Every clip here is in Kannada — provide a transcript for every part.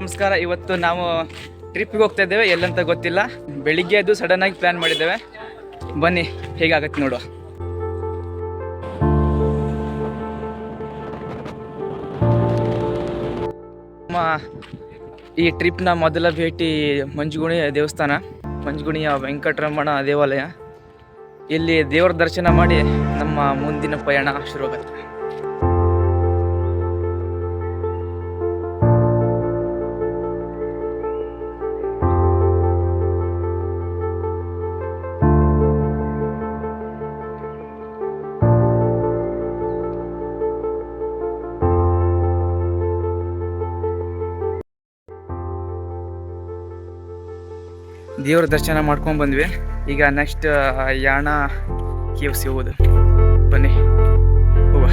ನಮಸ್ಕಾರ. ಇವತ್ತು ನಾವು ಟ್ರಿಪ್ಪಿಗೆ ಹೋಗ್ತಾ ಇದ್ದೇವೆ. ಎಲ್ಲಂತ ಗೊತ್ತಿಲ್ಲ. ಬೆಳಿಗ್ಗೆ ಎದ್ದು ಸಡನ್ ಆಗಿ ಪ್ಲ್ಯಾನ್ ಮಾಡಿದ್ದೇವೆ. ಬನ್ನಿ ಹೇಗಾಗತ್ತೆ ನೋಡುವ. ನಮ್ಮ ಈ ಟ್ರಿಪ್ನ ಮೊದಲ ಭೇಟಿ ಮಂಜುಗುಣಿ ದೇವಸ್ಥಾನ, ಮಂಜುಗುಣಿಯ ವೆಂಕಟರಮಣ ದೇವಾಲಯ. ಇಲ್ಲಿ ದೇವರ ದರ್ಶನ ಮಾಡಿ ನಮ್ಮ ಮುಂದಿನ ಪಯಣ ಶುರುವಾಗುತ್ತೆ. ದೇವ್ರ ದರ್ಶನ ಮಾಡ್ಕೊಂಡು ಬಂದ್ವಿ. ಈಗ ನೆಕ್ಸ್ಟ್ ಯಾಣ ಕೇವ್ಸ್ ಹೋಗೋದು. ಬನ್ನಿ ಹೋಗ.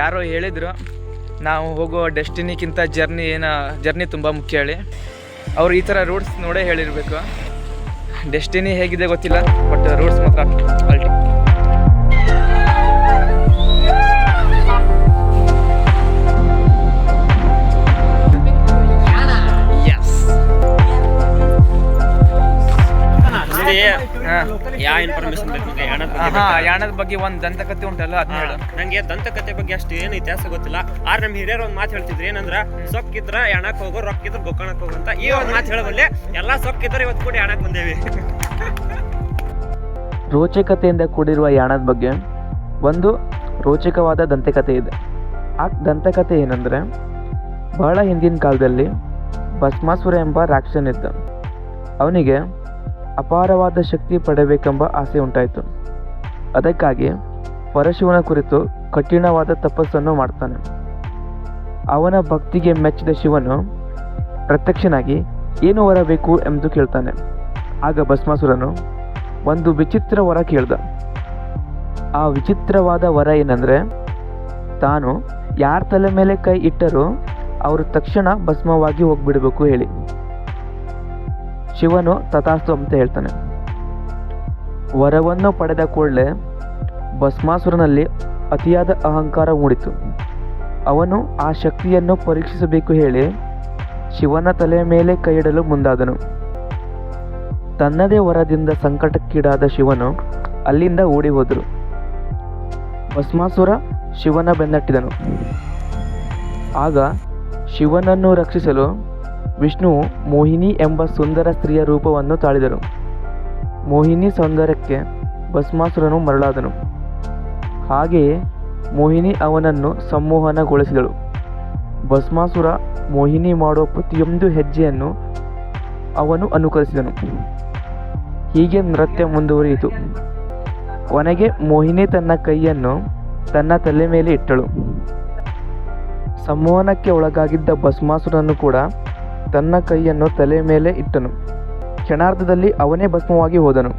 ಯಾರೋ ಹೇಳಿದ್ರು ನಾವು ಹೋಗೋ ಡೆಸ್ಟಿನಿಗಿಂತ ಜರ್ನಿ ತುಂಬ ಮುಖ್ಯ ಹೇಳಿ. ಅವರು ಈ ಥರ ರೂಟ್ಸ್ ನೋಡೇ ಹೇಳಿರಬೇಕು. ಡೆಸ್ಟಿನಿ ಹೇಗಿದೆ ಗೊತ್ತಿಲ್ಲ, ಬಟ್ ರೂಟ್ಸ್ ಮಾತ್ರ ಅಲ್ಟಿ. ಯಾಣದ ಬಗ್ಗೆ ಒಂದು ದಂತಕಥೆ ಉಂಟಲ್ಲ, ಅದನ್ನ ಹೇಳು. ನಂಗೆ ದಂತಕಥೆ ಬಗ್ಗೆ ಅಷ್ಟು ಏನು ಇತಿಹಾಸ ಗೊತ್ತಿಲ್ಲ. ಆದ್ರೆ ನಮ್ಮ ಹಿರಿಯರು ಒಂದು ಮಾತು ಹೇಳ್ತಿದ್ರು, ಏನಂದ್ರ ಸೊಕ್ಕಿದ್ರ ಯಾಣಕ್ ಹೋಗೋ, ರೊಕ್ಕಿದ್ರ ಗೊಕ್ಕಣಕ್ ಹೋಗೋ ಅಂತ. ಈ ಒಂದು ಮಾತು ಹೇಳಬಲ್ಲೆ. ಎಲ್ಲಾ ಸೊಕ್ಕಿದ್ರೆ ಇವತ್ತು ಕೂಡ ಯಾಣಕ್ ಬಂದೇವಿ. ರೋಚಕತೆಯಿಂದ ಕೂಡಿರುವ ಯಾಣದ ಬಗ್ಗೆ ಒಂದು ರೋಚಕವಾದ ದಂತಕಥೆ ಇದೆ. ಆ ದಂತಕಥೆ ಏನಂದ್ರೆ, ಬಹಳ ಹಿಂದಿನ ಕಾಲದಲ್ಲಿ ಭಸ್ಮಾಸುರ ಎಂಬ ರಾಕ್ಷಸನಿದ್ದ. ಅವನಿಗೆ ಅಪಾರವಾದ ಶಕ್ತಿ ಪಡೆಯಬೇಕೆಂಬ ಆಸೆ ಉಂಟಾಯಿತು. ಅದಕ್ಕಾಗಿ ಪರಶಿವನ ಕುರಿತು ಕಠಿಣವಾದ ತಪಸ್ಸನ್ನು ಮಾಡ್ತಾನೆ. ಅವನ ಭಕ್ತಿಗೆ ಮೆಚ್ಚಿದ ಶಿವನು ಪ್ರತ್ಯಕ್ಷನಾಗಿ ಏನು ವರ ಬೇಕು ಎಂದು ಕೇಳ್ತಾನೆ. ಆಗ ಭಸ್ಮಾಸುರನು ಒಂದು ವಿಚಿತ್ರ ವರ ಕೇಳ್ದ. ಆ ವಿಚಿತ್ರವಾದ ವರ ಏನಂದರೆ, ತಾನು ಯಾರ ತಲೆ ಮೇಲೆ ಕೈ ಇಟ್ಟರೂ ಅವರು ತಕ್ಷಣ ಭಸ್ಮವಾಗಿ ಹೋಗ್ಬಿಡಬೇಕು ಹೇಳಿ. ಶಿವನು ತಥಾಸ್ತು ಅಂತ ಹೇಳ್ತಾನೆ. ವರವನ್ನು ಪಡೆದ ಕೂಡಲೇ ಭಸ್ಮಾಸುರನಲ್ಲಿ ಅತಿಯಾದ ಅಹಂಕಾರ ಮೂಡಿತು. ಅವನು ಆ ಶಕ್ತಿಯನ್ನು ಪರೀಕ್ಷಿಸಬೇಕು ಹೇಳಿ ಶಿವನ ತಲೆಯ ಮೇಲೆ ಕೈ ಇಡಲು ಮುಂದಾದನು. ತನ್ನದೇ ವರದಿಂದ ಸಂಕಟಕ್ಕೀಡಾದ ಶಿವನು ಅಲ್ಲಿಂದ ಓಡಿ ಹೋದರು. ಭಸ್ಮಾಸುರ ಶಿವನ ಬೆನ್ನಟ್ಟಿದನು. ಆಗ ಶಿವನನ್ನು ರಕ್ಷಿಸಲು ವಿಷ್ಣುವು ಮೋಹಿನಿ ಎಂಬ ಸುಂದರ ಸ್ತ್ರೀಯ ರೂಪವನ್ನು ತಾಳಿದರು. ಮೋಹಿನಿ ಸೌಂದರ್ಯಕ್ಕೆ ಭಸ್ಮಾಸುರನು ಮರಳಾದನು. ಹಾಗೆಯೇ ಮೋಹಿನಿ ಅವನನ್ನು ಸಂಮೋಹನಗೊಳಿಸಿದಳು. ಭಸ್ಮಾಸುರ ಮೋಹಿನಿ ಮಾಡುವ ಪ್ರತಿಯೊಂದು ಹೆಜ್ಜೆಯನ್ನು ಅವನು ಅನುಕರಿಸಿದನು. ಹೀಗೆ ನೃತ್ಯ ಮುಂದುವರಿಯಿತು. ಕೊನೆಗೆ ಮೋಹಿನಿ ತನ್ನ ಕೈಯನ್ನು ತನ್ನ ತಲೆ ಮೇಲೆ ಇಟ್ಟಳು. ಸಂಮೋಹನಕ್ಕೆ ಒಳಗಾಗಿದ್ದ ಭಸ್ಮಾಸುರನು ಕೂಡ ತನ್ನ ಕೈಯನ್ನು ತಲೆ ಮೇಲೆ ಇಟ್ಟನು. ಕ್ಷಣಾರ್ಧದಲ್ಲಿ ಅವನೇ ಭಸ್ಮವಾಗಿ ಹೋದನು.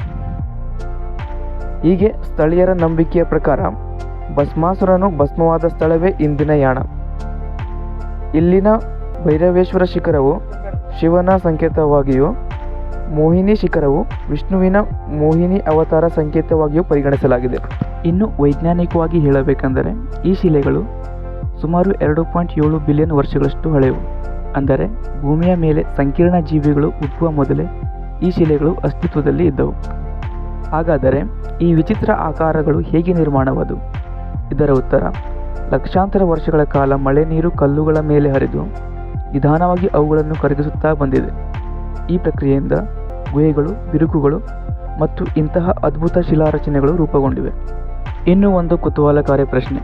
ಹೀಗೆ ಸ್ಥಳೀಯರ ನಂಬಿಕೆಯ ಪ್ರಕಾರ ಭಸ್ಮಾಸುರನು ಭಸ್ಮವಾದ ಸ್ಥಳವೇ ಇಂದಿನ ಯಾಣ. ಇಲ್ಲಿನ ಭೈರವೇಶ್ವರ ಶಿಖರವು ಶಿವನ ಸಂಕೇತವಾಗಿಯೂ, ಮೋಹಿನಿ ಶಿಖರವು ವಿಷ್ಣುವಿನ ಮೋಹಿನಿ ಅವತಾರ ಸಂಕೇತವಾಗಿಯೂ ಪರಿಗಣಿಸಲಾಗಿದೆ. ಇನ್ನು ವೈಜ್ಞಾನಿಕವಾಗಿ ಹೇಳಬೇಕೆಂದರೆ ಈ ಶಿಲೆಗಳು ಸುಮಾರು 2.7 ಬಿಲಿಯನ್ ವರ್ಷಗಳಷ್ಟು ಹಳೆಯವು. ಅಂದರೆ ಭೂಮಿಯ ಮೇಲೆ ಸಂಕೀರ್ಣ ಜೀವಿಗಳು ಹುಟ್ಟುವ ಮೊದಲೇ ಈ ಶಿಲೆಗಳು ಅಸ್ತಿತ್ವದಲ್ಲಿ ಇದ್ದವು. ಹಾಗಾದರೆ ಈ ವಿಚಿತ್ರ ಆಕಾರಗಳು ಹೇಗೆ ನಿರ್ಮಾಣವಾದವು? ಇದರ ಉತ್ತರ, ಲಕ್ಷಾಂತರ ವರ್ಷಗಳ ಕಾಲ ಮಳೆ ನೀರು ಕಲ್ಲುಗಳ ಮೇಲೆ ಹರಿದು ನಿಧಾನವಾಗಿ ಅವುಗಳನ್ನು ಕರಗಿಸುತ್ತಾ ಬಂದಿದೆ. ಈ ಪ್ರಕ್ರಿಯೆಯಿಂದ ಗುಹೆಗಳು, ಬಿರುಕುಗಳು ಮತ್ತು ಇಂತಹ ಅದ್ಭುತ ಶಿಲಾರಚನೆಗಳು ರೂಪುಗೊಂಡಿವೆ. ಇನ್ನೂ ಒಂದು ಕುತೂಹಲಕಾರಿ ಪ್ರಶ್ನೆ,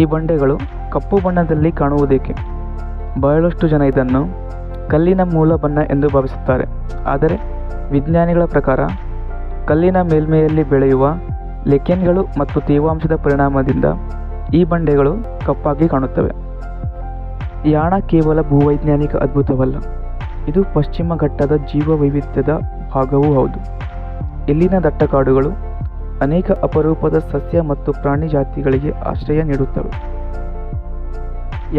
ಈ ಬಂಡೆಗಳು ಕಪ್ಪು ಬಣ್ಣದಲ್ಲಿ ಕಾಣುವುದೇಕೆ? ಬಹಳಷ್ಟು ಜನ ಇದನ್ನು ಕಲ್ಲಿನ ಮೂಲ ಬಣ್ಣ ಎಂದು ಭಾವಿಸುತ್ತಾರೆ. ಆದರೆ ವಿಜ್ಞಾನಿಗಳ ಪ್ರಕಾರ ಕಲ್ಲಿನ ಮೇಲ್ಮೆಯಲ್ಲಿ ಬೆಳೆಯುವ ಲಿಕೆನ್ಗಳು ಮತ್ತು ತೇವಾಂಶದ ಪರಿಣಾಮದಿಂದ ಈ ಬಂಡೆಗಳು ಕಪ್ಪಾಗಿ ಕಾಣುತ್ತವೆ. ಯಾಣ ಕೇವಲ ಭೂವೈಜ್ಞಾನಿಕ ಅದ್ಭುತವಲ್ಲ, ಇದು ಪಶ್ಚಿಮ ಘಟ್ಟದ ಜೀವ ವೈವಿಧ್ಯದ ಭಾಗವೂ ಹೌದು. ಇಲ್ಲಿನ ದಟ್ಟಕಾಡುಗಳು ಅನೇಕ ಅಪರೂಪದ ಸಸ್ಯ ಮತ್ತು ಪ್ರಾಣಿ ಜಾತಿಗಳಿಗೆ ಆಶ್ರಯ ನೀಡುತ್ತವೆ.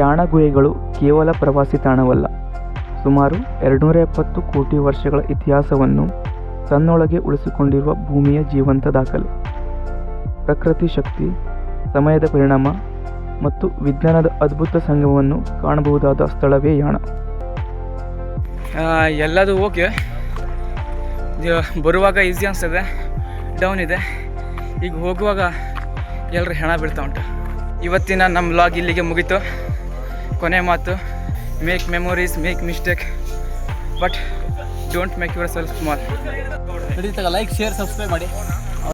ಯಾಣ ಗುಹೆಗಳು ಕೇವಲ ಪ್ರವಾಸಿ ತಾಣವಲ್ಲ, ಸುಮಾರು 270 ಕೋಟಿ ವರ್ಷಗಳ ಇತಿಹಾಸವನ್ನು ತನ್ನೊಳಗೆ ಉಳಿಸಿಕೊಂಡಿರುವ ಭೂಮಿಯ ಜೀವಂತ ದಾಖಲೆ. ಪ್ರಕೃತಿ ಶಕ್ತಿ, ಸಮಯದ ಪರಿಣಾಮ ಮತ್ತು ವಿಜ್ಞಾನದ ಅದ್ಭುತ ಸಂಗಮವನ್ನು ಕಾಣಬಹುದಾದ ಸ್ಥಳವೇ ಯಾಣ. ಎಲ್ಲದು ಓಕೆ, ಬರುವಾಗ ಈಸಿ ಅನಿಸ್ತದೆ, ಡೌನ್ ಇದೆ. ಈಗ ಹೋಗುವಾಗ ಎಲ್ಲರೂ ಹೆಣ ಬೀಳ್ತಾ ಉಂಟು. ಇವತ್ತಿನ ನಮ್ಮ ವ್ಲಾಗ್ ಇಲ್ಲಿಗೆ ಮುಗೀತು. ಕೊನೆ ಮಾತು, make memories, make mistake, but don't make your self small. Like, share, subscribe ಮಾಡಿ.